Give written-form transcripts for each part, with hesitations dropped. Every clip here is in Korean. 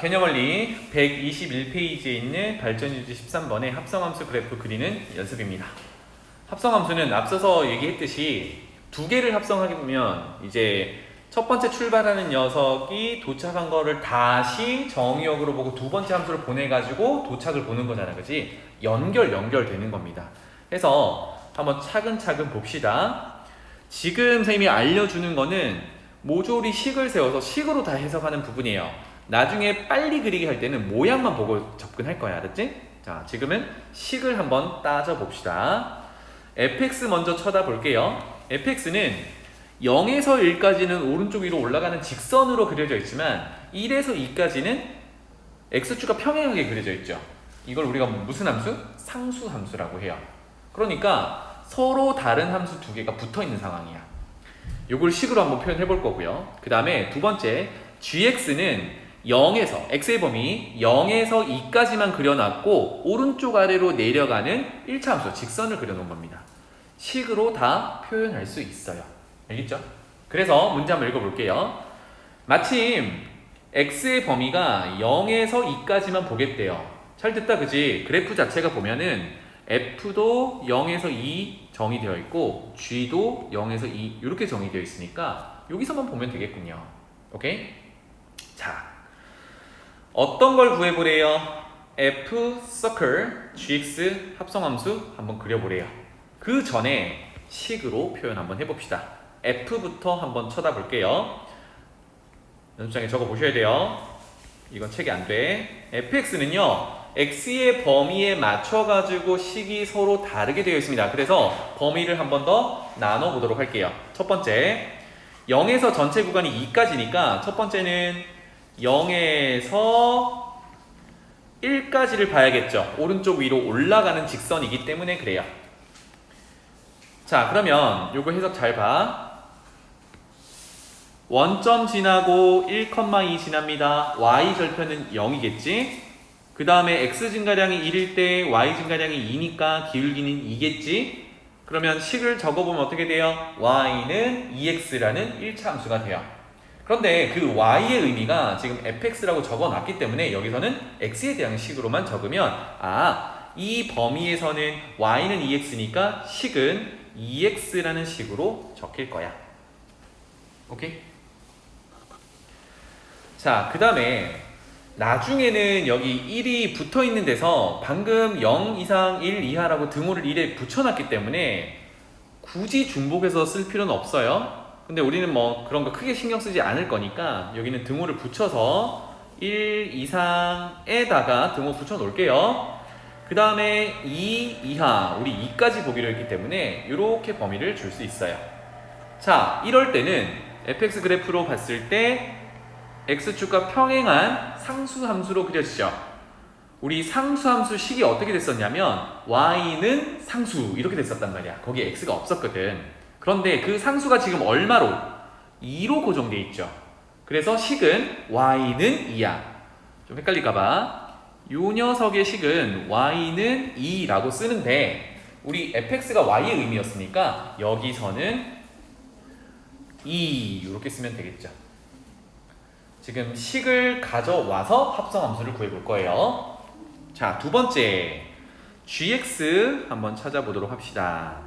개념원리 121페이지에 있는 발전유지 13번의 합성함수 그래프 그리는 연습입니다. 합성함수는 앞서서 얘기했듯이 두 개를 합성하면 이제 첫 번째 출발하는 녀석이 도착한 거를 다시 정의역으로 보고 두 번째 함수를 보내가지고 도착을 보는 거잖아, 그지? 연결되는 겁니다. 그래서 한번 차근차근 봅시다. 지금 선생님이 알려주는 거는 모조리 식을 세워서 식으로 다 해석하는 부분이에요. 나중에 빨리 그리기 할 때는 모양만 보고 접근할 거야, 알았지? 자, 지금은 식을 한번 따져봅시다. fx 먼저 쳐다볼게요. fx는 0에서 1까지는 오른쪽 위로 올라가는 직선으로 그려져 있지만 1에서 2까지는 x축과 평행하게 그려져 있죠. 이걸 우리가 무슨 함수? 상수 함수라고 해요. 그러니까 서로 다른 함수 두 개가 붙어 있는 상황이야. 이걸 식으로 한번 표현해 볼 거고요. 그 다음에 두 번째, gx는 0에서 x의 범위 0에서 2까지만 그려놨고 오른쪽 아래로 내려가는 1차 함수 직선을 그려놓은 겁니다. 식으로 다 표현할 수 있어요. 알겠죠? 그래서 문제 한번 읽어볼게요. 마침 x의 범위가 0에서 2까지만 보겠대요. 잘 됐다, 그지? 그래프 자체가 보면은 f도 0에서 2 정의되어 있고 g도 0에서 2 이렇게 정의되어 있으니까 여기서만 보면 되겠군요. 오케이? 자, 어떤 걸 구해보래요? f circle gx 합성함수 한번 그려보래요. 그 전에 식으로 표현 한번 해봅시다. f부터 한번 쳐다볼게요. 연습장에 적어보셔야 돼요. 이건 책이 안 돼. fx는요 x의 범위에 맞춰가지고 식이 서로 다르게 되어 있습니다. 그래서 범위를 한 번 더 나눠보도록 할게요. 첫 번째, 0에서 전체 구간이 2까지니까 첫 번째는 0에서 1까지를 봐야겠죠. 오른쪽 위로 올라가는 직선이기 때문에 그래요. 자, 그러면 요거 해석 잘 봐. 원점 지나고 1,2 지납니다. y 절편은 0이겠지. 그 다음에 x 증가량이 1일 때 y 증가량이 2니까 기울기는 2겠지. 그러면 식을 적어보면 어떻게 돼요? y는 2x라는 1차 함수가 돼요. 그런데 그 y의 의미가 지금 fx라고 적어놨기 때문에 여기서는 x에 대한 식으로만 적으면 이 범위에서는 y는 2x니까 식은 2x라는 식으로 적힐 거야. 오케이? 자, 그 다음에 나중에는 여기 1이 붙어있는 데서 방금 0 이상 1 이하라고 등호를 1에 붙여놨기 때문에 굳이 중복해서 쓸 필요는 없어요. 근데 우리는 뭐 그런 거 크게 신경 쓰지 않을 거니까 여기는 등호를 붙여서 1 이상에다가 등호 붙여 놓을게요. 그 다음에 2 이하, 우리 2까지 보기로 했기 때문에 이렇게 범위를 줄 수 있어요. 자, 이럴 때는 fx 그래프로 봤을 때 x축과 평행한 상수함수로 그려지죠. 우리 상수함수 식이 어떻게 됐었냐면 y는 상수 이렇게 됐었단 말이야. 거기에 x가 없었거든. 그런데 그 상수가 지금 얼마로? 2로 고정돼 있죠. 그래서 식은 y는 2야. 좀 헷갈릴까봐 요 녀석의 식은 y는 2라고 쓰는데 우리 fx가 y의 의미였으니까 여기서는 2 이렇게 쓰면 되겠죠. 지금 식을 가져와서 합성함수를 구해볼 거예요. 자, 두 번째 gx 한번 찾아보도록 합시다.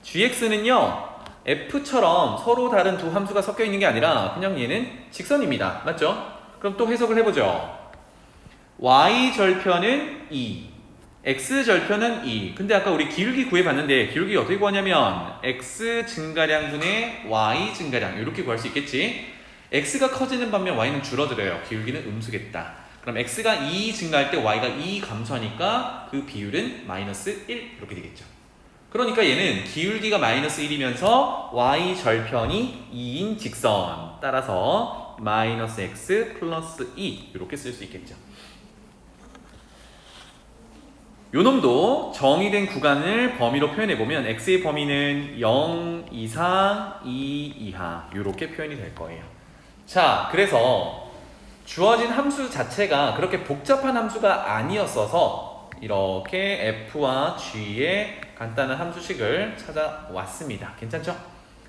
gx는요 f처럼 서로 다른 두 함수가 섞여 있는 게 아니라 그냥 얘는 직선입니다. 맞죠? 그럼 또 해석을 해보죠. y절편은 2, x절편은 2. 근데 아까 우리 기울기 구해봤는데 기울기 어떻게 구하냐면 x 증가량분의 y 증가량 이렇게 구할 수 있겠지. x가 커지는 반면 y는 줄어들어요. 기울기는 음수겠다. 그럼 x가 2 증가할 때 y가 2 감소하니까 그 비율은 마이너스 1 이렇게 되겠죠. 그러니까 얘는 기울기가 마이너스 1이면서 y절편이 2인 직선. 따라서 마이너스 x 플러스 2 이렇게 쓸 수 있겠죠. 요놈도 정의된 구간을 범위로 표현해보면 x의 범위는 0 이상 2 이하 이렇게 표현이 될 거예요. 자, 그래서 주어진 함수 자체가 그렇게 복잡한 함수가 아니었어서 이렇게 f와 g의 간단한 함수식을 찾아왔습니다. 괜찮죠?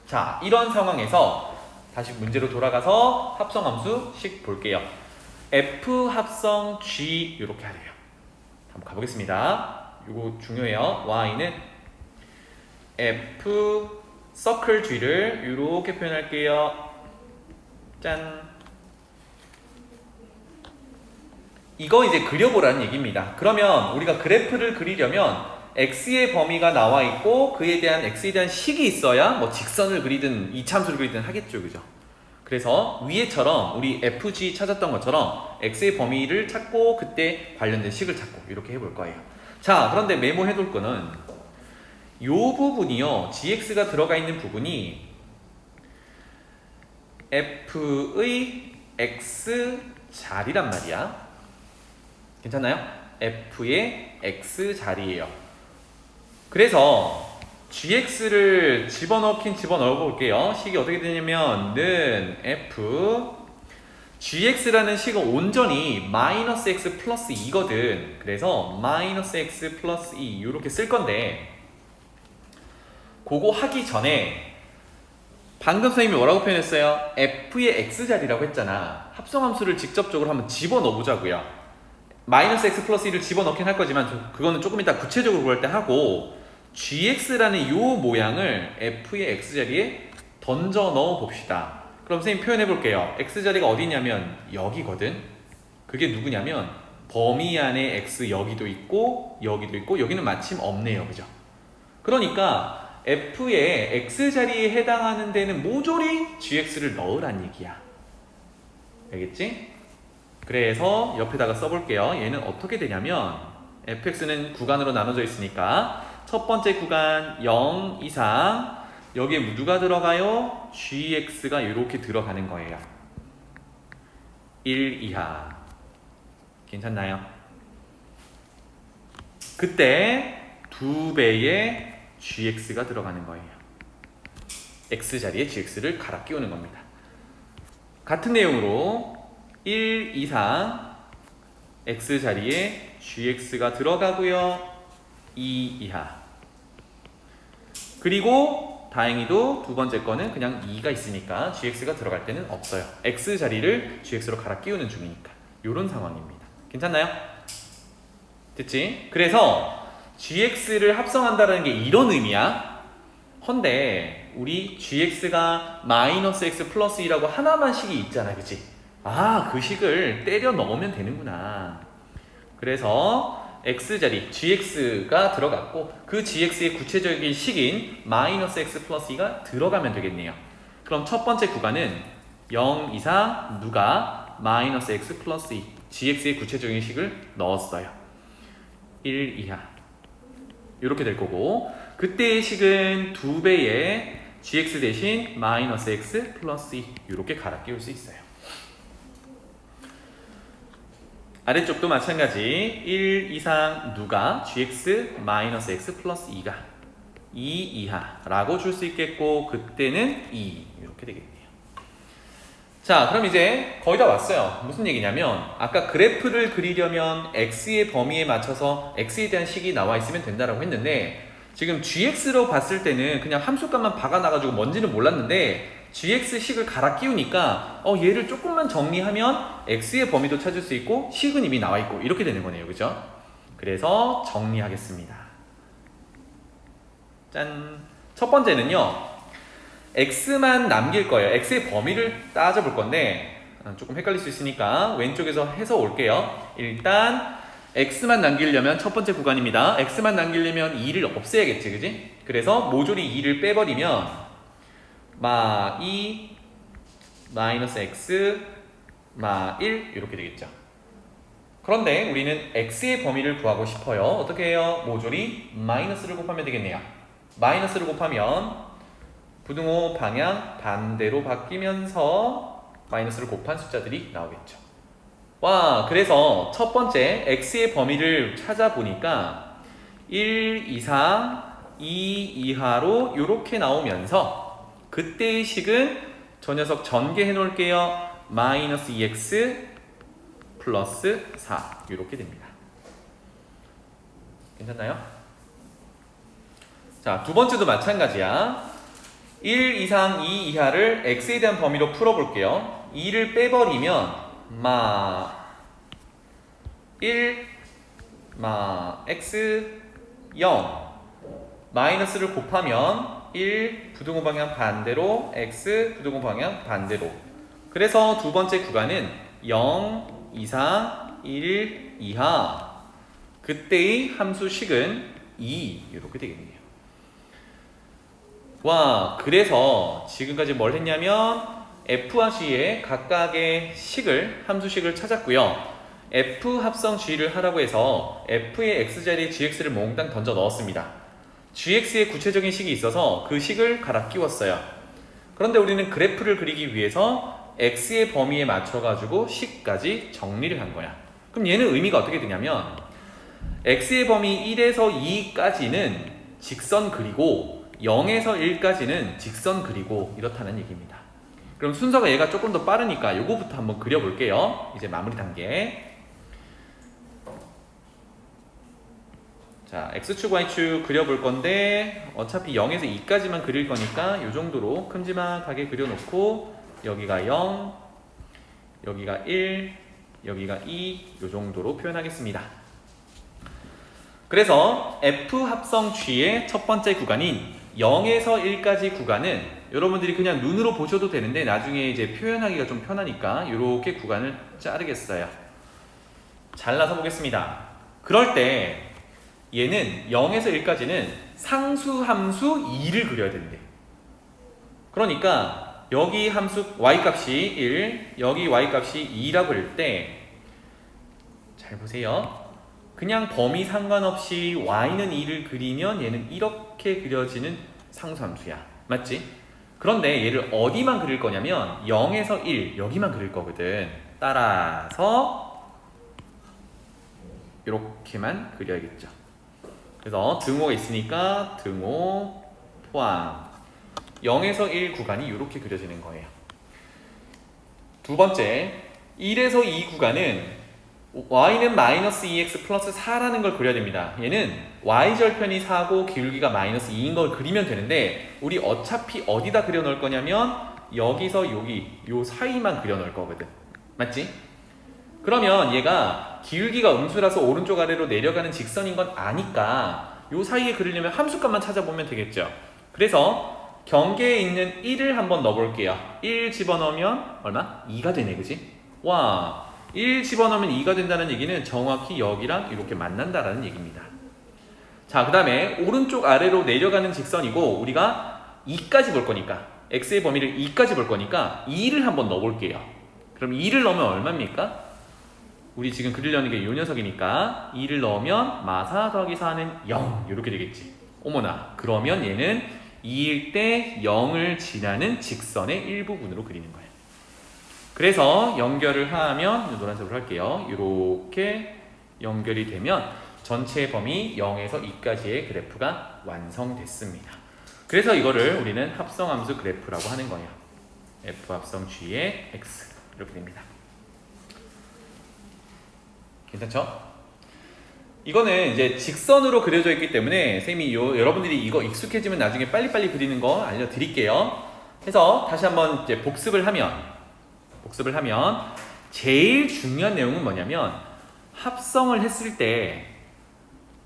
자, 이런 상황에서 다시 문제로 돌아가서 합성함수식 볼게요. F 합성 G 이렇게 하래요. 한번 가보겠습니다. 이거 중요해요. Y는 F 서클 G를 이렇게 표현할게요. 짠. 이거 이제 그려보라는 얘기입니다. 그러면 우리가 그래프를 그리려면 x의 범위가 나와 있고 그에 대한 x에 대한 식이 있어야 뭐 직선을 그리든 이참수를 그리든 하겠죠, 그죠? 그래서 위에처럼 우리 fg 찾았던 것처럼 x의 범위를 찾고 그때 관련된 식을 찾고 이렇게 해볼 거예요. 자, 그런데 메모해둘 거는 이 부분이요, gx가 들어가 있는 부분이 f의 x 자리란 말이야. 괜찮나요? f의 x 자리예요. 그래서 gx를 집어넣긴 집어넣어 볼게요. 식이 어떻게 되냐면 는 f gx라는 식은 온전히 마이너스 x 플러스 2거든. 그래서 마이너스 x 플러스 2 이렇게 쓸 건데, 그거 하기 전에 방금 선생님이 뭐라고 표현했어요? f의 x자리라고 했잖아. 합성함수를 직접적으로 한번 집어넣어 보자고요. 마이너스 x 플러스 1을 집어넣긴 할 거지만 그거는 조금 이따 구체적으로 그럴 때 하고, gx라는 이 모양을 f의 x자리에 던져 넣어 봅시다. 그럼 선생님 표현해 볼게요. x자리가 어디 있냐면 여기거든. 그게 누구냐면 범위 안에 x 여기도 있고 여기는 마침 없네요, 그죠? 그러니까 f의 x자리에 해당하는 데는 모조리 gx를 넣으란 얘기야. 알겠지? 그래서 옆에다가 써볼게요. 얘는 어떻게 되냐면 fx는 구간으로 나눠져 있으니까 첫 번째 구간 0 이상, 여기에 누가 들어가요? gx가 이렇게 들어가는 거예요. 1 이하. 괜찮나요? 그때 2배의 gx가 들어가는 거예요. x자리에 gx를 갈아 끼우는 겁니다. 같은 내용으로 1 이상 x자리에 gx가 들어가고요. 2 이하. 그리고 다행히도 두 번째 거는 그냥 2가 있으니까 gx가 들어갈 때는 없어요. x자리를 gx로 갈아 끼우는 중이니까. 이런 상황입니다. 괜찮나요? 됐지? 그래서 gx를 합성한다는 게 이런 의미야. 헌데 우리 gx가 마이너스 x 플러스 2라고 하나만 식이 있잖아, 그치? 아, 그 식을 때려 넣으면 되는구나. 그래서 x자리 gx가 들어갔고 그 gx의 구체적인 식인 마이너스 x 플러스 2가 들어가면 되겠네요. 그럼 첫 번째 구간은 0 이상 누가 마이너스 x 플러스 2 gx의 구체적인 식을 넣었어요. 1 이하 이렇게 될 거고, 그때의 식은 2배의 gx 대신 마이너스 x 플러스 2 이렇게 갈아 끼울 수 있어요. 아래쪽도 마찬가지 1 이상 누가 gx 마이너스 x 플러스 2가 2 이하라고 줄 수 있겠고, 그때는 2 이렇게 되겠네요. 자, 그럼 이제 거의 다 왔어요. 무슨 얘기냐면 아까 그래프를 그리려면 x의 범위에 맞춰서 x에 대한 식이 나와 있으면 된다라고 했는데, 지금 gx로 봤을 때는 그냥 함수값만 박아놔가지고 뭔지는 몰랐는데 gx 식을 갈아 끼우니까 얘를 조금만 정리하면 x의 범위도 찾을 수 있고 식은 이미 나와 있고 이렇게 되는 거네요, 그죠? 그래서 정리하겠습니다. 짠! 첫 번째는요, x만 남길 거예요. x의 범위를 따져볼 건데 조금 헷갈릴 수 있으니까 왼쪽에서 해서 올게요. 일단 x만 남기려면 첫 번째 구간입니다. x만 남기려면 2를 없애야겠지, 그지? 그래서 모조리 2를 빼버리면 마 2 마이너스 x 마 1 이렇게 되겠죠. 그런데 우리는 x의 범위를 구하고 싶어요. 어떻게 해요? 모조리 마이너스를 곱하면 되겠네요. 마이너스를 곱하면 부등호 방향 반대로 바뀌면서 마이너스를 곱한 숫자들이 나오겠죠. 와, 그래서 첫 번째 x의 범위를 찾아보니까 1 이상 2 이하로 이렇게 나오면서 그때의 식은 저 녀석 전개해 놓을게요. 마이너스 2x 플러스 4 이렇게 됩니다. 괜찮나요? 자, 두 번째도 마찬가지야. 1 이상 2 이하를 x에 대한 범위로 풀어볼게요. 2를 빼버리면 마 1, 마 x 0 마이너스를 곱하면 1 부등호 방향 반대로 x 부등호 방향 반대로. 그래서 두 번째 구간은 0 이상 1 이하. 그때의 함수식은 2 이렇게 되겠네요. 와, 그래서 지금까지 뭘 했냐면 F와 G의 각각의 식을, 함수식을 찾았고요. F 합성 G를 하라고 해서 F의 X자리에 GX를 몽땅 던져 넣었습니다. GX의 구체적인 식이 있어서 그 식을 갈아 끼웠어요. 그런데 우리는 그래프를 그리기 위해서 X의 범위에 맞춰가지고 식까지 정리를 한 거야. 그럼 얘는 의미가 어떻게 되냐면 X의 범위 1에서 2까지는 직선 그리고 0에서 1까지는 직선 그리고 이렇다는 얘기입니다. 그럼 순서가 얘가 조금 더 빠르니까 요거부터 한번 그려볼게요. 이제 마무리 단계. 자, X축, Y축 그려볼 건데 어차피 0에서 2까지만 그릴 거니까 요 정도로 큼지막하게 그려놓고 여기가 0, 여기가 1, 여기가 2, 요 정도로 표현하겠습니다. 그래서 F 합성 G의 첫 번째 구간인 0에서 1까지 구간은 여러분들이 그냥 눈으로 보셔도 되는데 나중에 이제 표현하기가 좀 편하니까 이렇게 구간을 자르겠어요. 잘라서 보겠습니다. 그럴 때 얘는 0에서 1까지는 상수함수 2를 그려야 된대. 그러니까 여기 함수 y값이 1, 여기 y값이 2라고 그릴 때 잘 보세요. 그냥 범위 상관없이 y는 2를 그리면 얘는 이렇게 그려지는 상수함수야. 맞지? 그런데 얘를 어디만 그릴 거냐면 0에서 1 여기만 그릴 거거든. 따라서 이렇게만 그려야겠죠. 그래서 등호가 있으니까 등호 포함 0에서 1 구간이 이렇게 그려지는 거예요. 두 번째 1에서 2 구간은 y는 마이너스 2x 플러스 4라는 걸 그려야 됩니다. 얘는 y절편이 4고 기울기가 마이너스 2인 걸 그리면 되는데 우리 어차피 어디다 그려 놓을 거냐면 여기서 여기 요 사이만 그려 놓을 거거든. 맞지? 그러면 얘가 기울기가 음수라서 오른쪽 아래로 내려가는 직선인 건 아니까 요 사이에 그리려면 함수값만 찾아보면 되겠죠. 그래서 경계에 있는 1을 한번 넣어볼게요. 1 집어넣으면 얼마? 2가 되네, 그지? 와, 1 집어넣으면 2가 된다는 얘기는 정확히 여기랑 이렇게 만난다라는 얘기입니다. 자, 그 다음에 오른쪽 아래로 내려가는 직선이고 우리가 2까지 볼 거니까 x의 범위를 2까지 볼 거니까 2를 한번 넣어볼게요. 그럼 2를 넣으면 얼마입니까? 우리 지금 그리려는 게 이 녀석이니까 2를 넣으면 마4 더하기 4는 0 이렇게 되겠지. 어머나, 그러면 얘는 2일 때 0을 지나는 직선의 일부분으로 그리는 거예요. 그래서 연결을 하면 노란색으로 할게요. 이렇게 연결이 되면 전체 범위 0에서 2까지의 그래프가 완성됐습니다. 그래서 이거를 우리는 합성함수 그래프라고 하는 거예요. F 합성 G의 X 이렇게 됩니다. 괜찮죠? 이거는 이제 직선으로 그려져 있기 때문에 쌤이 여러분들이 이거 익숙해지면 나중에 빨리빨리 그리는 거 알려드릴게요. 그래서 다시 한번 이제 복습을 하면 제일 중요한 내용은 뭐냐면 합성을 했을 때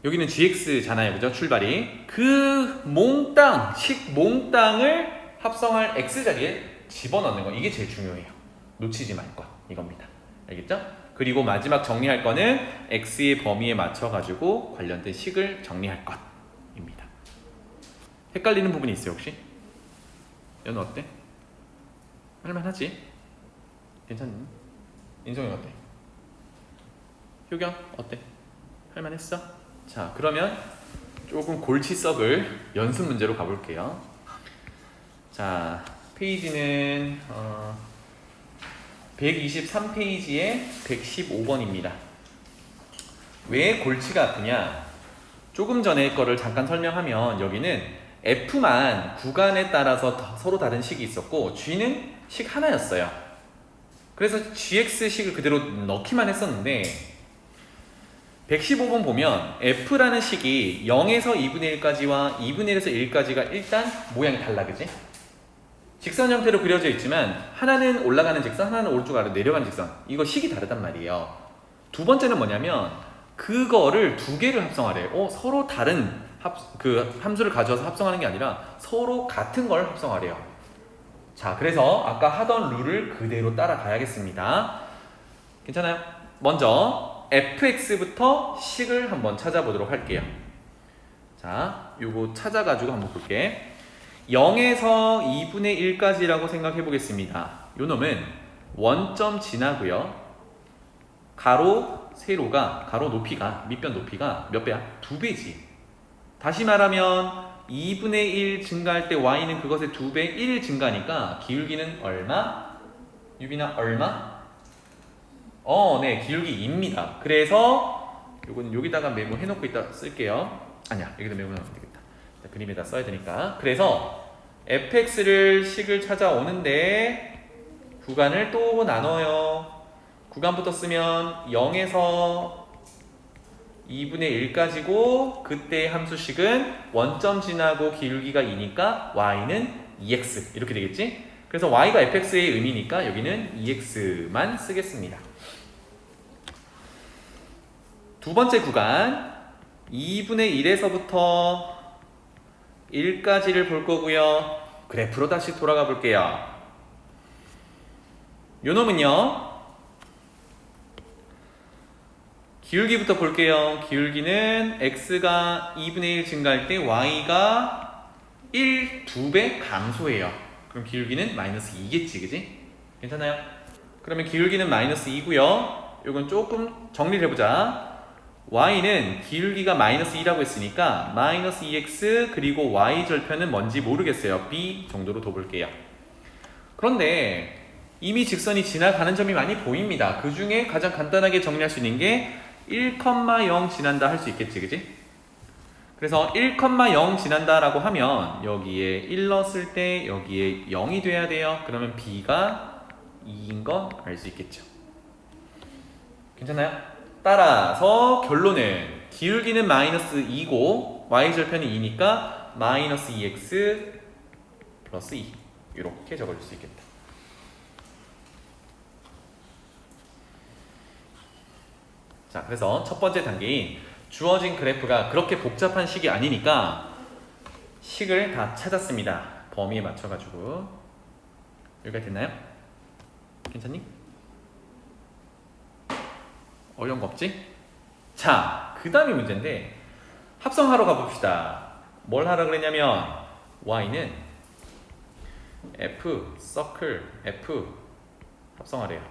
여기는 gx잖아요, 그죠? 출발이 그 몽땅 식 몽땅을 합성할 x자리에 집어넣는 거, 이게 제일 중요해요. 놓치지 말 것, 이겁니다. 알겠죠? 그리고 마지막 정리할 거는 x의 범위에 맞춰 가지고 관련된 식을 정리할 것입니다. 헷갈리는 부분이 있어요, 혹시? 연우 어때? 할만하지? 괜찮니? 인성이 어때? 효경 어때? 할만했어? 자, 그러면 조금 골치 썩을 연습 문제로 가볼게요. 자, 페이지는 123페이지에 115번입니다. 왜 골치가 아프냐? 조금 전에 거를 잠깐 설명하면 여기는 F만 구간에 따라서 서로 다른 식이 있었고 G는 식 하나였어요. 그래서 GX식을 그대로 넣기만 했었는데 115번 보면 F라는 식이 0에서 2분의 1까지와 2분의 1에서 1까지가 일단 모양이 달라, 그지? 직선 형태로 그려져 있지만 하나는 올라가는 직선, 하나는 오른쪽 아래로 내려가는 직선. 이거 식이 다르단 말이에요. 두 번째는 뭐냐면 그거를 두 개를 합성하래요. 서로 다른 그 함수를 가져와서 합성하는 게 아니라 서로 같은 걸 합성하래요. 자, 그래서 아까 하던 룰을 그대로 따라가야겠습니다. 괜찮아요? 먼저 fx부터 식을 한번 찾아보도록 할게요. 자, 요거 찾아가지고 한번 볼게. 0에서 2분의 1까지라고 생각해 보겠습니다. 요 놈은 원점 지나고요. 가로 세로가, 가로 높이가, 밑변 높이가 몇 배야? 2배지. 다시 말하면 2분의 1 증가할 때 y는 그것의 2배 1 증가니까 기울기는 얼마? 유빈아 얼마? 네, 기울기 2입니다. 그래서 요거는 여기다가 메모해 놓고 이따 쓸게요. 아니야, 여기다 메모하면 안 되겠다. 그림에다 써야 되니까. 그래서 fx를 식을 찾아오는데 구간을 또 나눠요. 구간부터 쓰면 0에서 2분의 1까지고 그때 함수식은 원점 지나고 기울기가 2니까 y는 2x 이렇게 되겠지? 그래서 y가 fx의 의미니까 여기는 2x만 쓰겠습니다. 두 번째 구간 2분의 1에서부터 1까지를 볼 거고요. 그래프로 다시 돌아가 볼게요. 요 놈은요. 기울기부터 볼게요. 기울기는 x가 2분의 1 증가할 때 y가 2배 감소해요. 그럼 기울기는 마이너스 2겠지, 그지? 괜찮아요? 그러면 기울기는 마이너스 2고요. 요건 조금 정리를 해보자. y는 기울기가 마이너스 2라고 했으니까 마이너스 2x 그리고 y 절편은 뭔지 모르겠어요. b 정도로 둬볼게요. 그런데 이미 직선이 지나가는 점이 많이 보입니다. 그 중에 가장 간단하게 정리할 수 있는 게 1,0 지난다 할 수 있겠지, 그지? 그래서 1,0 지난다 라고 하면 여기에 1 넣었을 때 여기에 0이 돼야 돼요. 그러면 b가 2인 거 알 수 있겠죠. 괜찮아요? 따라서 결론은 기울기는 마이너스 2고 y절편이 2니까 마이너스 2x 플러스 2 이렇게 적어줄 수 있겠다. 자, 그래서 첫 번째 단계인 주어진 그래프가 그렇게 복잡한 식이 아니니까 식을 다 찾았습니다. 범위에 맞춰가지고. 여기가 됐나요? 괜찮니? 어려운 거 없지? 자, 그 다음이 문제인데 합성하러 가봅시다. 뭘 하라 그랬냐면 y는 f, 서클, f 합성하래요.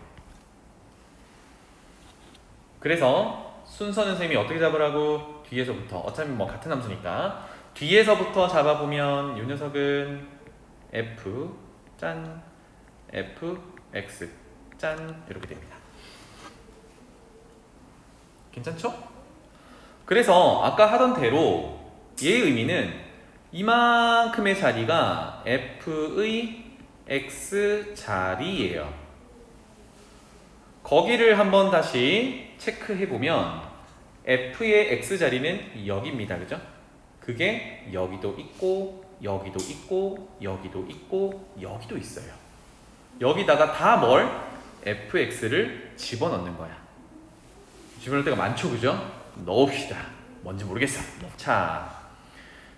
그래서 순서는 쌤이 어떻게 잡으라고? 뒤에서부터. 어차피 뭐 같은 함수니까 뒤에서부터 잡아보면 이 녀석은 f, 짠, f, x, 짠 이렇게 됩니다. 괜찮죠? 그래서 아까 하던 대로 얘의 의미는 이만큼의 자리가 f의 x 자리예요. 거기를 한번 다시 체크해보면 f의 x 자리는 여기입니다. 그죠? 그게 여기도 있고 여기도 있고 여기도 있고 여기도 있어요. 여기다가 다 뭘? fx를 집어넣는 거야. 집어넣을 때가 많죠, 그죠? 넣읍시다. 뭔지 모르겠어. 넣자.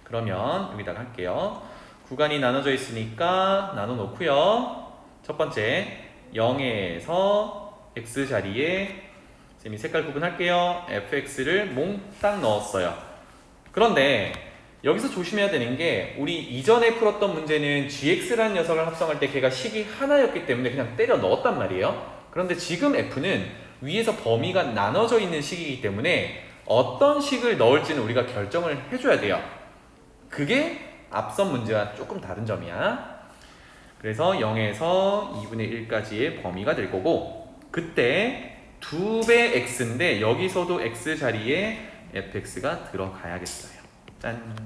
그러면 여기다가 할게요. 구간이 나눠져 있으니까 나눠 놓고요. 첫 번째 0에서 x 자리에 쌤이 색깔 구분할게요. fx를 몽땅 넣었어요. 그런데 여기서 조심해야 되는 게 우리 이전에 풀었던 문제는 gx라는 녀석을 합성할 때 걔가 식이 하나였기 때문에 그냥 때려 넣었단 말이에요. 그런데 지금 f는 위에서 범위가 나눠져 있는 식이기 때문에 어떤 식을 넣을지는 우리가 결정을 해줘야 돼요. 그게 앞선 문제와 조금 다른 점이야. 그래서 0에서 2분의 1까지의 범위가 될 거고 그때 2배 x인데 여기서도 x 자리에 fx가 들어가야겠어요. 짠.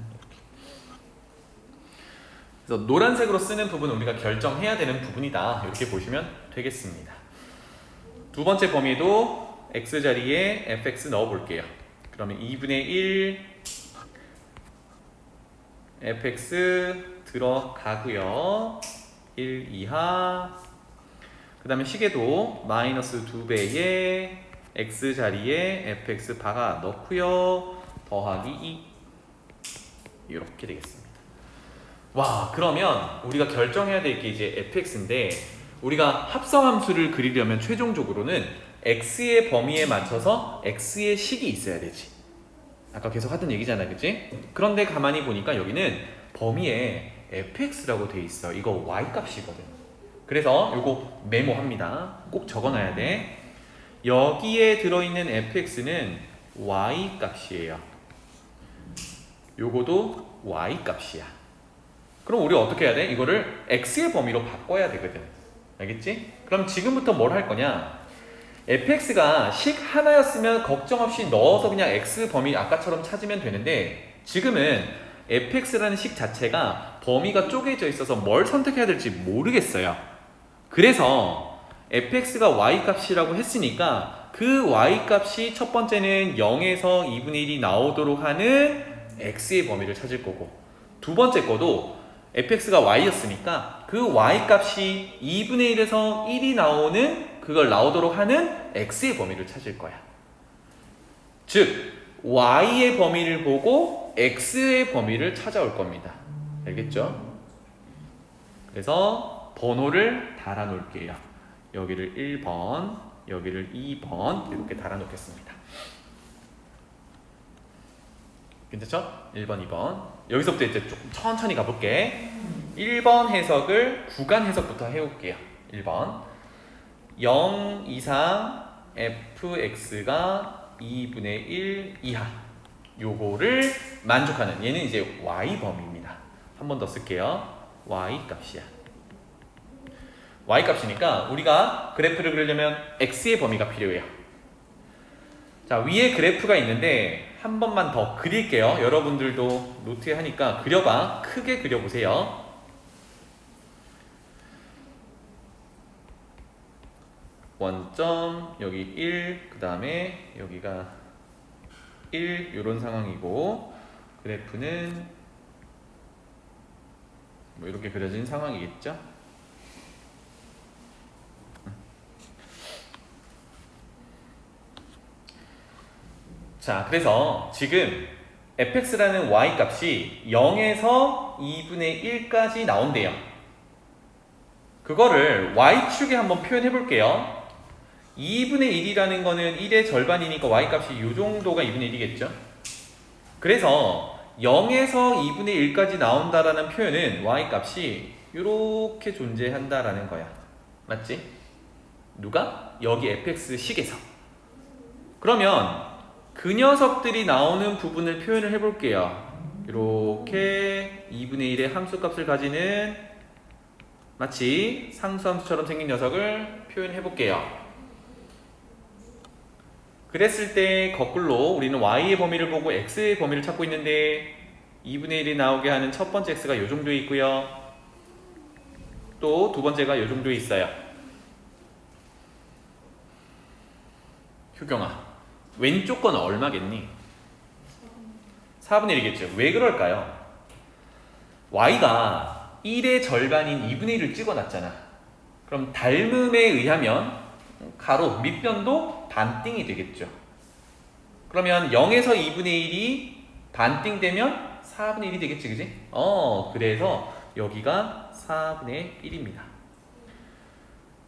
그래서 노란색으로 쓰는 부분은 우리가 결정해야 되는 부분이다. 이렇게 보시면 되겠습니다. 두 번째 범위도 x 자리에 fx 넣어 볼게요. 그러면 2분의 1 fx 들어가고요. 1 이하. 그 다음에 시계도 마이너스 2배에 x 자리에 fx 박아 넣고요. 더하기 2. 이렇게 되겠습니다. 와, 그러면 우리가 결정해야 될 게 이제 fx인데, 우리가 합성함수를 그리려면 최종적으로는 x의 범위에 맞춰서 x의 식이 있어야 되지. 아까 계속 하던 얘기잖아, 그치? 그런데 가만히 보니까 여기는 범위에 fx라고 돼 있어. 이거 y 값이거든. 그래서 요거 메모합니다. 꼭 적어놔야 돼. 여기에 들어있는 fx는 y 값이에요. 요거도 y 값이야. 그럼 우리 어떻게 해야 돼? 이거를 x의 범위로 바꿔야 되거든. 알겠지? 그럼 지금부터 뭘 할 거냐? fx가 식 하나였으면 걱정 없이 넣어서 그냥 x 범위 아까처럼 찾으면 되는데, 지금은 fx라는 식 자체가 범위가 쪼개져 있어서 뭘 선택해야 될지 모르겠어요. 그래서 fx가 y 값이라고 했으니까 그 y 값이 첫 번째는 0에서 2분의 1이 나오도록 하는 x의 범위를 찾을 거고, 두 번째 거도 fx가 y였으니까 그 y 값이 2분의 1에서 1이 나오는 그걸 나오도록 하는 x의 범위를 찾을 거야. 즉 y의 범위를 보고 x의 범위를 찾아올 겁니다. 알겠죠? 그래서 번호를 달아 놓을게요. 여기를 1번, 여기를 2번 이렇게 달아 놓겠습니다. 괜찮죠? 1번, 2번. 여기서부터 이제 좀 천천히 가볼게. 1번 해석을 구간 해석부터 해볼게요. 1번 0 이상 fx가 2분의 1 이하, 요거를 만족하는, 얘는 이제 y 범위입니다. 한 번 더 쓸게요. y 값이야. y 값이니까 우리가 그래프를 그리려면 x의 범위가 필요해요. 자, 위에 그래프가 있는데 한 번만 더 그릴게요. 여러분들도 노트에 하니까 그려봐. 크게 그려보세요. 원점, 여기 1, 그 다음에 여기가 1, 이런 상황이고, 그래프는 뭐 이렇게 그려진 상황이겠죠? 자, 그래서 지금 fx라는 y 값이 0에서 2분의 1까지 나온대요. 그거를 y축에 한번 표현해 볼게요. 2분의 1이라는 거는 1의 절반이니까 y 값이 이 정도가 2분의 1이겠죠. 그래서 0에서 2분의 1까지 나온다라는 표현은 y 값이 이렇게 존재한다라는 거야. 맞지? 누가? 여기 fx 식에서. 그러면 그 녀석들이 나오는 부분을 표현을 해볼게요. 이렇게 2분의 1의 함수값을 가지는 마치 상수함수처럼 생긴 녀석을 표현해볼게요. 그랬을 때 거꾸로 우리는 y의 범위를 보고 x의 범위를 찾고 있는데 2분의 1이 나오게 하는 첫 번째 x가 이 정도에 있고요. 또 두 번째가 이 정도에 있어요. 효경아, 왼쪽 건 얼마겠니? 4분의 1이겠죠. 왜 그럴까요? y가 1의 절반인 2분의 1을 찍어놨잖아. 그럼 닮음에 의하면 가로, 밑변도 반띵이 되겠죠. 그러면 0에서 2분의 1이 반띵 되면 4분의 1이 되겠지, 그지? 그래서 여기가 4분의 1입니다.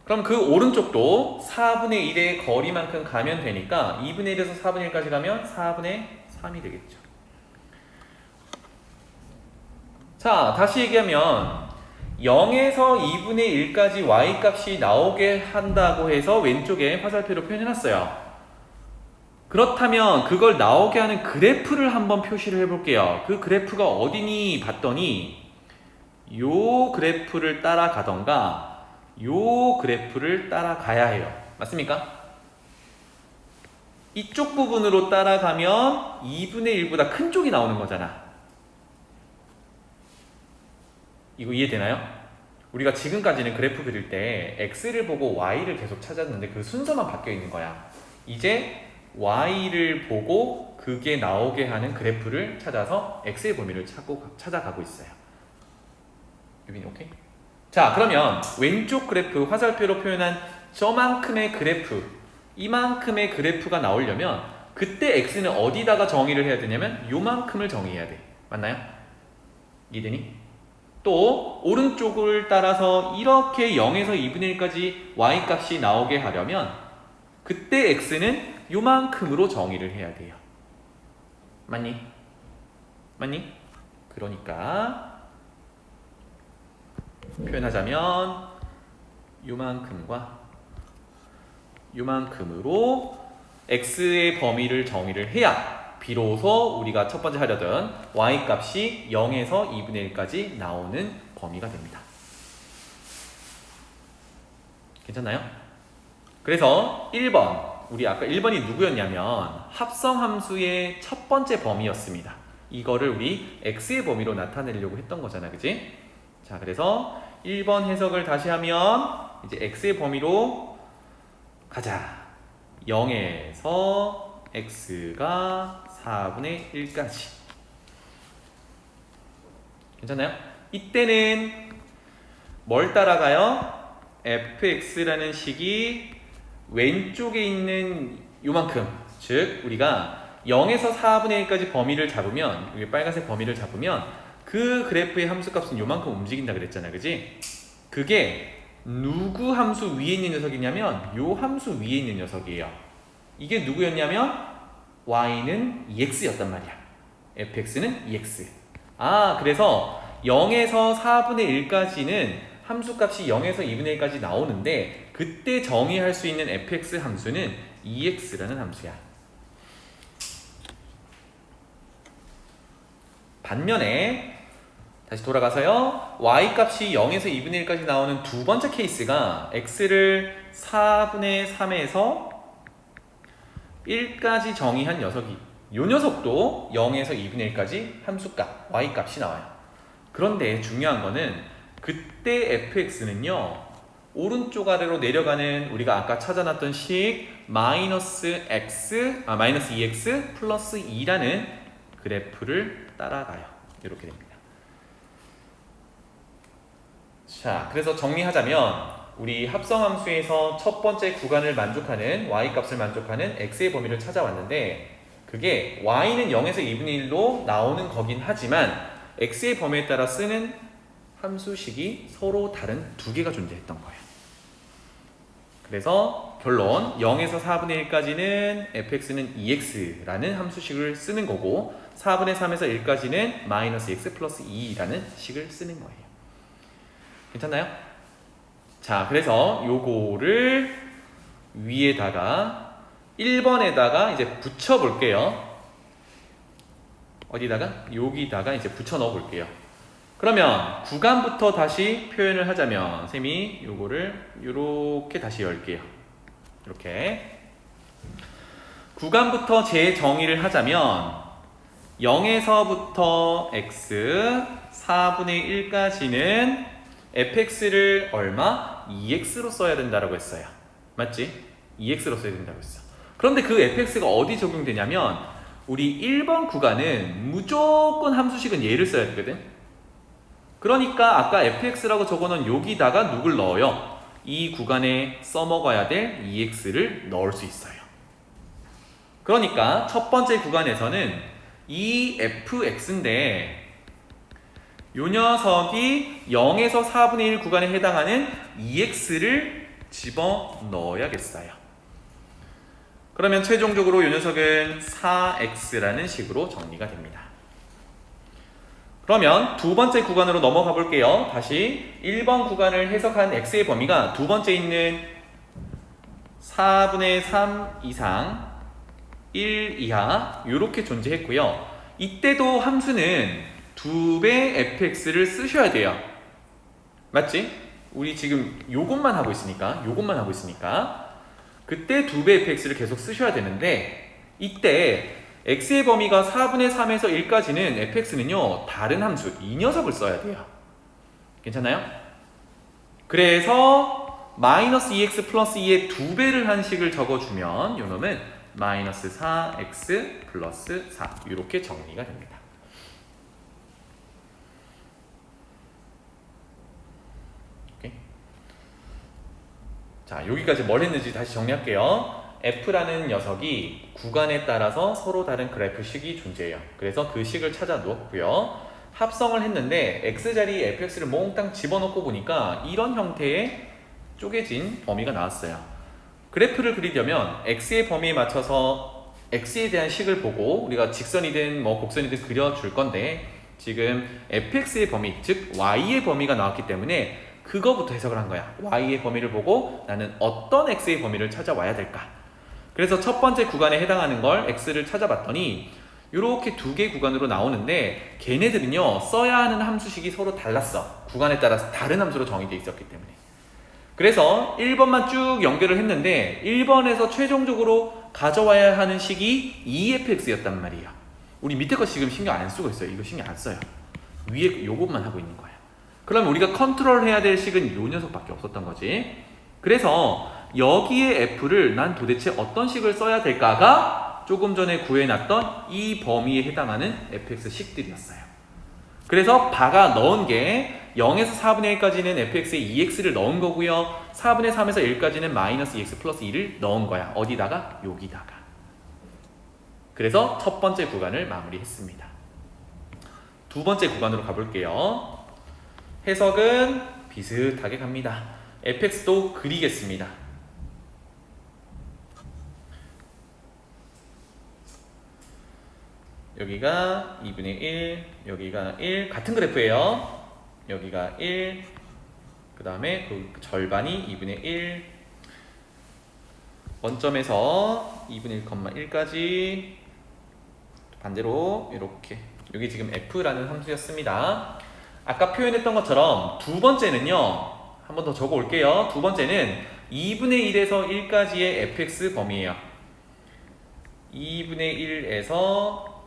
그럼 그 오른쪽도 4분의 1의 거리만큼 가면 되니까 2분의 1에서 4분의 1까지 가면 4분의 3이 되겠죠. 자, 다시 얘기하면 0에서 2분의 1까지 y값이 나오게 한다고 해서 왼쪽에 화살표로 표현해놨어요. 그렇다면 그걸 나오게 하는 그래프를 한번 표시를 해볼게요. 그 그래프가 어디니 봤더니 요 그래프를 따라가던가 요 그래프를 따라가야 해요. 맞습니까? 이쪽 부분으로 따라가면 2분의 1보다 큰 쪽이 나오는 거잖아. 이거 이해되나요? 우리가 지금까지는 그래프 그릴 때 x를 보고 y를 계속 찾았는데 그 순서만 바뀌어 있는 거야. 이제 y를 보고 그게 나오게 하는 그래프를 찾아서 x의 범위를 찾아가고 있어요. 유빈이 오케이? 자, 자, 그러면 왼쪽 그래프 화살표로 표현한 저만큼의 그래프, 이만큼의 그래프가 나오려면 그때 x는 어디다가 정의를 해야 되냐면 요만큼을 정의해야 돼. 맞나요? 이해되니? 또 오른쪽을 따라서 이렇게 0에서 2분의 1까지 y 값이 나오게 하려면 그때 x는 요만큼으로 정의를 해야 돼요. 맞니? 맞니? 그러니까 표현하자면 요만큼과 요만큼으로 x의 범위를 정의를 해야 비로소 우리가 첫 번째 하려던 y 값이 0에서 2분의 1까지 나오는 범위가 됩니다. 괜찮나요? 그래서 1번, 우리 아까 1번이 누구였냐면 합성함수의 첫 번째 범위였습니다. 이거를 우리 x의 범위로 나타내려고 했던 거잖아, 그치? 자, 그래서 1번 해석을 다시 하면 이제 x의 범위로 가자. 0에서 x가 4분의 1까지. 괜찮나요? 이때는 뭘 따라가요? fx라는 식이 왼쪽에 있는 요만큼, 즉 우리가 0에서 4분의 1까지 범위를 잡으면, 여기 빨간색 범위를 잡으면 그 그래프의 함수값은 요만큼 움직인다 그랬잖아, 그지? 그게 누구 함수 위에 있는 녀석이냐면 요 함수 위에 있는 녀석이에요. 이게 누구였냐면 y는 ex였단 말이야. fx는 ex. 그래서 0에서 4분의 1까지는 함수값이 0에서 2분의 1까지 나오는데 그때 정의할 수 있는 fx 함수는 ex라는 함수야. 반면에 다시 돌아가서요, y 값이 0에서 2분의 1까지 나오는 두 번째 케이스가 x를 4분의 3에서 1까지 정의한 녀석이, 이 녀석도 0에서 2분의 1까지 함수값 y 값이 나와요. 그런데 중요한 거는 그때 fx는요 오른쪽 아래로 내려가는 우리가 아까 찾아놨던 식 마이너스 2x 플러스 2라는 그래프를 따라가요. 이렇게 됩니다. 자, 그래서 정리하자면 우리 합성함수에서 첫 번째 구간을 만족하는 y값을 만족하는 x의 범위를 찾아왔는데 그게 y는 0에서 2분의 1로 나오는 거긴 하지만 x의 범위에 따라 쓰는 함수식이 서로 다른 두 개가 존재했던 거예요. 그래서 결론 0에서 4분의 1까지는 fx는 ex라는 함수식을 쓰는 거고 4분의 3에서 1까지는 마이너스 x 플러스 2라는 식을 쓰는 거예요. 괜찮나요? 자, 그래서 요거를 위에다가 1번에다가 이제 붙여 볼게요. 어디다가? 여기다가 이제 붙여 넣어 볼게요. 그러면 구간부터 다시 표현을 하자면 쌤이 요거를 요렇게 다시 열게요. 이렇게 구간부터 재정의를 하자면 0에서부터 x 4분의 1까지는 fx를 얼마? 2x로 써야 된다고 했어요. 맞지? 2x로 써야 된다고 했어. 그런데 그 fx가 어디 적용되냐면 우리 1번 구간은 무조건 함수식은 얘를 써야 되거든. 그러니까 아까 fx라고 적어놓은 여기다가 누굴 넣어요? 이 구간에 써먹어야 될 2x를 넣을 수 있어요. 그러니까 첫 번째 구간에서는 이 fx인데 요 녀석이 0에서 4분의 1 구간에 해당하는 2x를 집어넣어야겠어요. 그러면 최종적으로 요 녀석은 4x라는 식으로 정리가 됩니다. 그러면 두 번째 구간으로 넘어가 볼게요. 다시 1번 구간을 해석한 x의 범위가 두 번째 있는 4분의 3 이상 1 이하 이렇게 존재했고요. 이때도 함수는 2배 fx를 쓰셔야 돼요. 맞지? 우리 지금 요것만 하고 있으니까 그때 2배 fx를 계속 쓰셔야 되는데 이때 x의 범위가 4분의 3에서 1까지는 fx는요 다른 함수 이 녀석을 써야 돼요. 괜찮나요? 그래서 마이너스 2x 플러스 2의 2배를 한 식을 적어주면 요 놈은 마이너스 4x 플러스 4 이렇게 정리가 됩니다. 자, 여기까지 뭘 했는지 다시 정리할게요. f라는 녀석이 구간에 따라서 서로 다른 그래프식이 존재해요. 그래서 그 식을 찾아 놓았고요. 합성을 했는데 x자리에 fx를 몽땅 집어넣고 보니까 이런 형태의 쪼개진 범위가 나왔어요. 그래프를 그리려면 x의 범위에 맞춰서 x에 대한 식을 보고 우리가 직선이든 뭐 곡선이든 그려줄 건데, 지금 fx의 범위, 즉 y의 범위가 나왔기 때문에 그거부터 해석을 한 거야. y의 범위를 보고 나는 어떤 x의 범위를 찾아와야 될까? 그래서 첫 번째 구간에 해당하는 걸 x를 찾아봤더니 이렇게 두 개 구간으로 나오는데, 걔네들은요 써야 하는 함수식이 서로 달랐어. 구간에 따라서 다른 함수로 정의되어 있었기 때문에. 그래서 1번만 쭉 연결을 했는데 1번에서 최종적으로 가져와야 하는 식이 EFX였단 말이에요. 우리 밑에 거 지금 신경 안 쓰고 있어요. 이거 신경 안 써요. 위에 요것만 하고 있는 거예요. 그러면 우리가 컨트롤 해야 될 식은 요 녀석밖에 없었던 거지. 그래서 여기에 F를 난 도대체 어떤 식을 써야 될까가 조금 전에 구해놨던 이 범위에 해당하는 fx 식들이었어요. 그래서 바가 넣은 게 0에서 4분의 1까지는 fx에 2x를 넣은 거고요. 4분의 3에서 1까지는 마이너스 2x 플러스 2를 넣은 거야. 어디다가? 여기다가. 그래서 첫 번째 구간을 마무리했습니다. 두 번째 구간으로 가볼게요. 해석은 비슷하게 갑니다. fx도 그리겠습니다. 여기가 2분의 1, 여기가 1, 같은 그래프예요. 여기가 1, 그 다음에 그 절반이 2분의 1, 원점에서 2분의 1,1까지 반대로 이렇게. 여기 지금 f라는 함수였습니다. 아까 표현했던 것처럼 두 번째는요, 한 번 더 적어 올게요. 두 번째는 2분의 1에서 1까지의 fx 범위예요. 2분의 1에서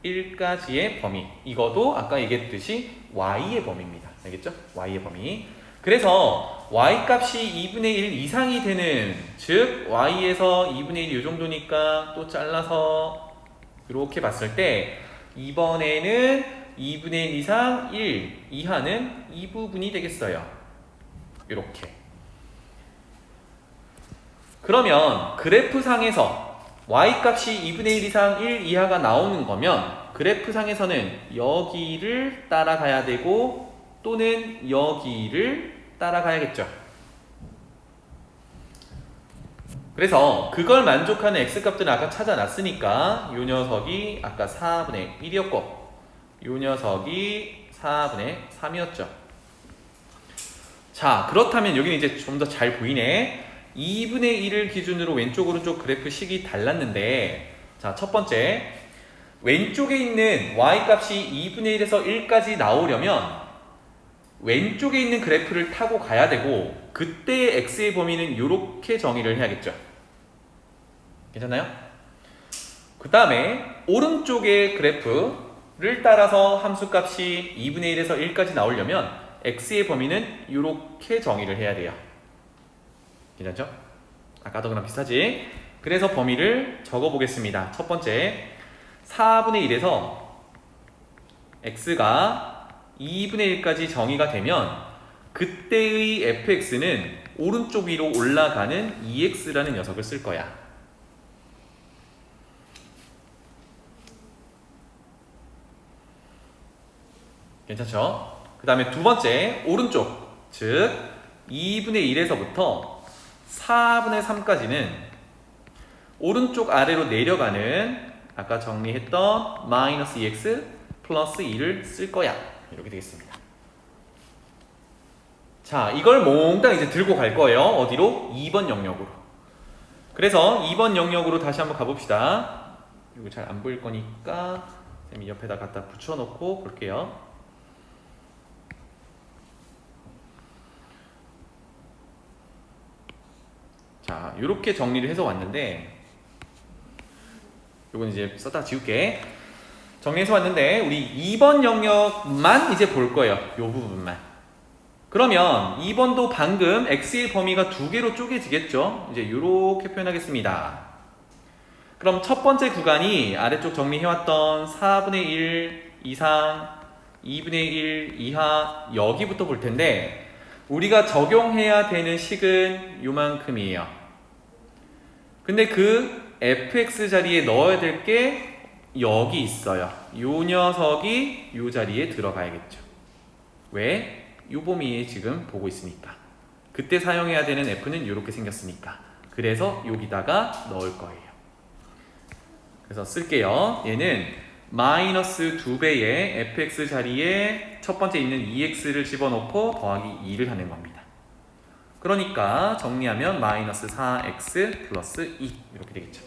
1까지의 범위. 이것도 아까 얘기했듯이 y의 범위입니다. 알겠죠? y의 범위. 그래서 y 값이 2분의 1 이상이 되는, 즉 y에서 2분의 1 이 정도니까 또 잘라서 이렇게 봤을 때 이번에는 2분의 1 이상 1 이하는 이 부분이 되겠어요. 이렇게. 그러면 그래프상에서 y값이 2분의 1 이상 1 이하가 나오는 거면 그래프상에서는 여기를 따라가야 되고 또는 여기를 따라가야겠죠. 그래서 그걸 만족하는 x값들은 아까 찾아놨으니까 이 녀석이 아까 4분의 1이었고 이 녀석이 4분의 3이었죠. 자, 그렇다면 여기는 이제 좀 더 잘 보이네. 2분의 1을 기준으로 왼쪽 오른쪽 그래프 식이 달랐는데, 자, 첫 번째 왼쪽에 있는 y값이 2분의 1에서 1까지 나오려면 왼쪽에 있는 그래프를 타고 가야 되고, 그때의 x의 범위는 이렇게 정의를 해야겠죠. 괜찮나요? 그 다음에 오른쪽의 그래프를 따라서 함수값이 2분의 1에서 1까지 나오려면 x의 범위는 이렇게 정의를 해야 돼요. 괜찮죠? 아까도 그랑 비슷하지? 그래서 범위를 적어보겠습니다. 첫 번째, 4분의 1에서 x가 2분의 1까지 정의가 되면 그때의 fx는 오른쪽 위로 올라가는 ex라는 녀석을 쓸 거야. 괜찮죠? 그 다음에 두 번째, 오른쪽, 즉 2분의 1에서부터 4분의 3까지는 오른쪽 아래로 내려가는 아까 정리했던 마이너스 2x 플러스 2를 쓸 거야. 이렇게 되겠습니다. 자, 이걸 몽땅 이제 들고 갈 거예요. 어디로? 2번 영역으로. 그래서 2번 영역으로 다시 한번 가봅시다. 이거 잘 안 보일 거니까 쌤이 옆에다 갖다 붙여놓고 볼게요. 자, 이렇게 정리를 해서 왔는데, 요건 이제 썼다 지울게. 정리해서 왔는데 우리 2번 영역만 이제 볼 거예요. 요 부분만. 그러면 2번도 방금 x의 범위가 두 개로 쪼개지겠죠. 이제 이렇게 표현하겠습니다. 그럼 첫 번째 구간이 아래쪽 정리해왔던 4분의 1 이상 2분의 1 이하 여기부터 볼 텐데, 우리가 적용해야 되는 식은 요만큼이에요. 근데 그 fx 자리에 넣어야 될 게 여기 있어요. 요 녀석이 요 자리에 들어가야겠죠. 왜? 요 범위에 지금 보고 있으니까. 그때 사용해야 되는 f는 이렇게 생겼으니까. 그래서 여기다가 넣을 거예요. 그래서 쓸게요. 얘는 마이너스 2배의 fx 자리에 첫 번째 있는 2x를 집어넣고 더하기 2를 하는 겁니다. 그러니까 정리하면 마이너스 4x 플러스 2 이렇게 되겠죠.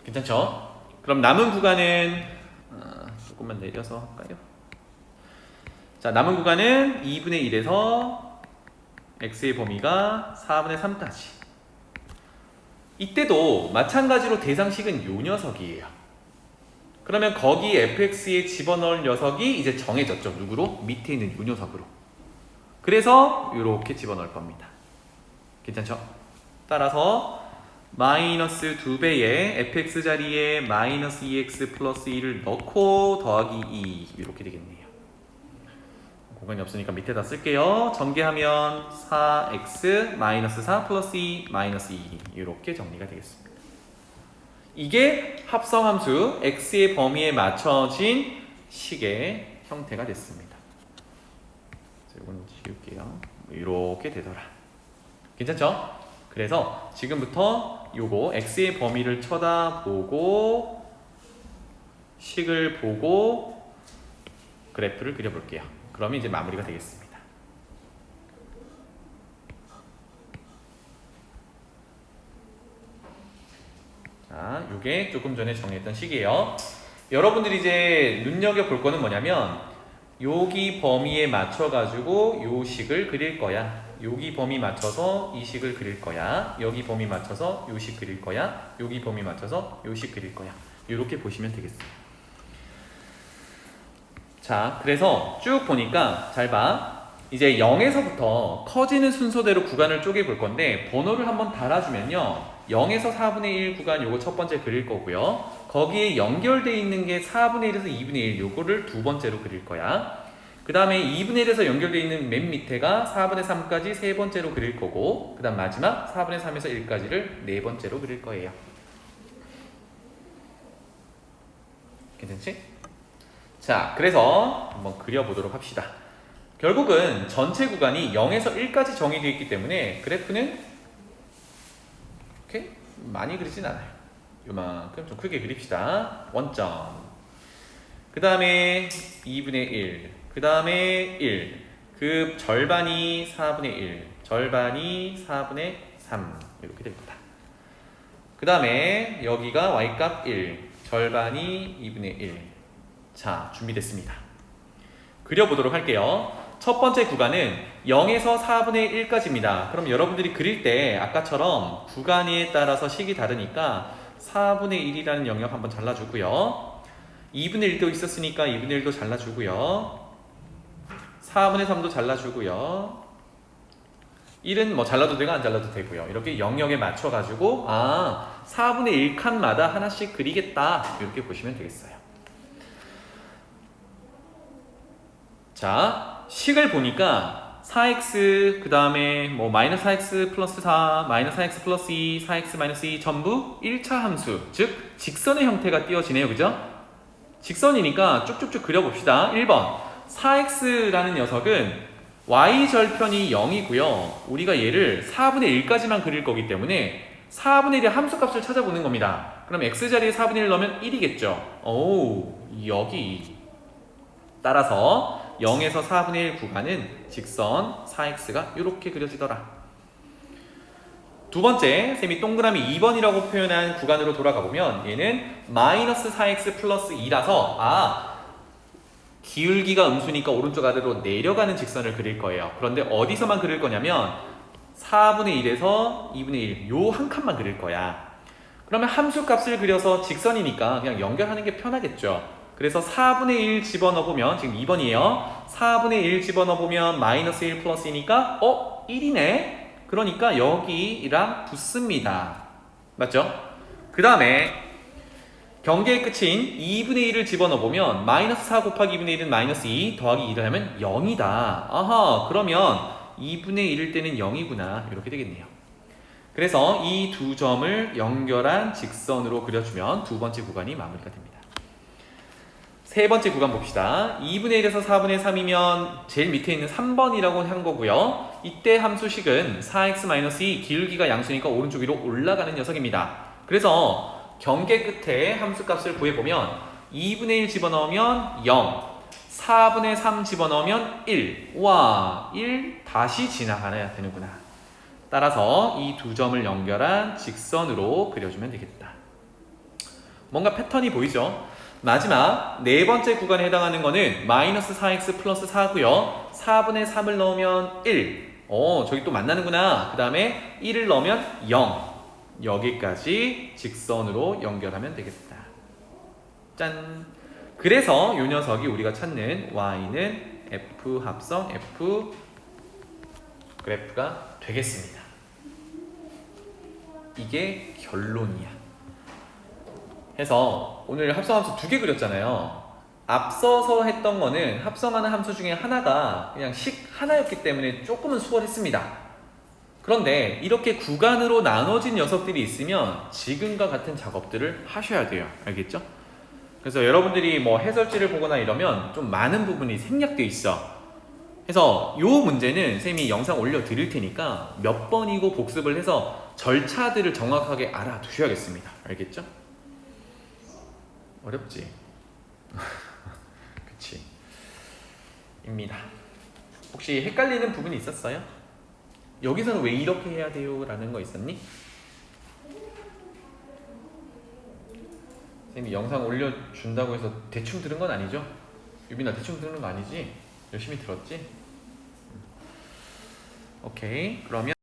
괜찮죠? 그럼 남은 구간은 조금만 내려서 할까요? 자, 남은 구간은 2분의 1에서 x의 범위가 4분의 3까지. 이때도 마찬가지로 대상식은 요 녀석이에요. 그러면 거기 fx에 집어넣을 녀석이 이제 정해졌죠. 누구로? 밑에 있는 요 녀석으로. 그래서 이렇게 집어넣을 겁니다. 괜찮죠? 따라서 마이너스 2배의 fx 자리에 마이너스 2x 플러스 2를 넣고 더하기 2 이렇게 되겠네요. 공간이 없으니까 밑에다 쓸게요. 전개하면 4x 마이너스 4 플러스 2 마이너스 2 이렇게 정리가 되겠습니다. 이게 합성함수 x의 범위에 맞춰진 식의 형태가 됐습니다. 이건 지울게요. 이렇게 되더라. 괜찮죠? 그래서 지금부터 요거 x의 범위를 쳐다보고 식을 보고 그래프를 그려볼게요. 그러면 이제 마무리가 되겠습니다. 자, 요게 조금 전에 정했던 식이에요. 여러분들이 이제 눈여겨볼 거는 뭐냐면 여기 범위에 맞춰가지고 요 식을 그릴 거야. 여기 범위 맞춰서 이 식을 그릴 거야. 여기 범위 맞춰서 요 식 그릴 거야. 여기 범위 맞춰서 요 식 그릴 거야. 이렇게 보시면 되겠어요. 자, 그래서 쭉 보니까 잘 봐. 이제 0에서부터 커지는 순서대로 구간을 쪼개 볼 건데 번호를 한번 달아주면요. 0에서 4분의 1 구간 요거 첫 번째 그릴 거고요. 거기에 연결되어 있는 게 4분의 1에서 2분의 1 요거를 두 번째로 그릴 거야. 그 다음에 2분의 1에서 연결되어 있는 맨 밑에가 4분의 3까지 세 번째로 그릴 거고 그 다음 마지막 4분의 3에서 1까지를 네 번째로 그릴 거예요. 괜찮지? 자, 그래서 한번 그려보도록 합시다. 결국은 전체 구간이 0에서 1까지 정의되어 있기 때문에 그래프는 이렇게 많이 그리진 않아요. 요만큼 좀 크게 그립시다. 원점. 그 다음에 2분의 1. 그 다음에 1. 그 절반이 4분의 1. 절반이 4분의 3. 이렇게 됩니다. 그 다음에 여기가 y값 1. 절반이 2분의 1. 자, 준비됐습니다. 그려보도록 할게요. 첫 번째 구간은 0에서 4분의 1까지입니다. 그럼 여러분들이 그릴 때 아까처럼 구간에 따라서 식이 다르니까 4분의 1이라는 영역 한번 잘라주고요. 2분의 1도 있었으니까 2분의 1도 잘라주고요. 4분의 3도 잘라주고요. 1은 뭐 잘라도 되고 안 잘라도 되고요. 이렇게 영역에 맞춰가지고 4분의 1 칸마다 하나씩 그리겠다. 이렇게 보시면 되겠어요. 자, 식을 보니까 4x 그 다음에 뭐 마이너스 4x 플러스 4, 마이너스 4x 플러스 2, 4x 마이너스 2 전부 1차 함수, 즉 직선의 형태가 띄어지네요. 그죠? 직선이니까 쭉쭉쭉 그려봅시다. 1번 4x라는 녀석은 y절편이 0이고요. 우리가 얘를 4분의 1까지만 그릴 거기 때문에 4분의 1의 함수값을 찾아보는 겁니다. 그럼 x자리에 4분의 1 넣으면 1이겠죠. 오, 여기. 따라서 0에서 4분의 1 구간은 직선 4x가 이렇게 그려지더라. 두 번째, 쌤이 동그라미 2번이라고 표현한 구간으로 돌아가 보면 얘는 마이너스 4x 플러스 2라서 기울기가 음수니까 오른쪽 아래로 내려가는 직선을 그릴 거예요. 그런데 어디서만 그릴 거냐면 4분의 1에서 2분의 1 요 한 칸만 그릴 거야. 그러면 함수값을 그려서 직선이니까 그냥 연결하는 게 편하겠죠. 그래서 4분의 1 집어넣어보면 지금 2번이에요. 4분의 1 집어넣어보면 마이너스 1 플러스 2니까 1이네. 그러니까 여기랑 붙습니다. 맞죠? 그 다음에 경계의 끝인 2분의 1을 집어넣어보면 마이너스 4 곱하기 2분의 1은 마이너스 2 더하기 2를 하면 0이다. 아하, 그러면 2분의 1일 때는 0이구나. 이렇게 되겠네요. 그래서 이 두 점을 연결한 직선으로 그려주면 두 번째 구간이 마무리가 됩니다. 세 번째 구간 봅시다. 2분의 1에서 4분의 3이면 제일 밑에 있는 3번이라고 한 거고요. 이때 함수식은 4x-2 기울기가 양수니까 오른쪽 위로 올라가는 녀석입니다. 그래서 경계 끝에 함수값을 구해보면 2분의 1 집어넣으면 0, 4분의 3 집어넣으면 1. 와, 1 다시 지나가야 되는구나. 따라서 이 두 점을 연결한 직선으로 그려주면 되겠다. 뭔가 패턴이 보이죠? 마지막 네 번째 구간에 해당하는 거는 마이너스 4x 플러스 4고요. 4분의 3을 넣으면 1. 저기 또 만나는구나. 그 다음에 1을 넣으면 0. 여기까지 직선으로 연결하면 되겠다. 짠! 그래서 이 녀석이 우리가 찾는 y는 f 합성 f 그래프가 되겠습니다. 이게 결론이야. 해서 오늘 합성함수 2개 그렸잖아요. 앞서서 했던 거는 합성하는 함수 중에 하나가 그냥 식 하나였기 때문에 조금은 수월했습니다. 그런데 이렇게 구간으로 나눠진 녀석들이 있으면 지금과 같은 작업들을 하셔야 돼요. 알겠죠? 그래서 여러분들이 뭐 해설지를 보거나 이러면 좀 많은 부분이 생략되어 있어. 그래서 이 문제는 쌤이 영상 올려드릴 테니까 몇 번이고 복습을 해서 절차들을 정확하게 알아두셔야겠습니다. 알겠죠? 어렵지? 그치? 입니다. 혹시 헷갈리는 부분이 있었어요? 여기서는 왜 이렇게 해야 돼요? 라는 거 있었니? 쌤이 영상 올려준다고 해서 대충 들은 건 아니죠? 유빈아 대충 들은 거 아니지? 열심히 들었지? 오케이, 그러면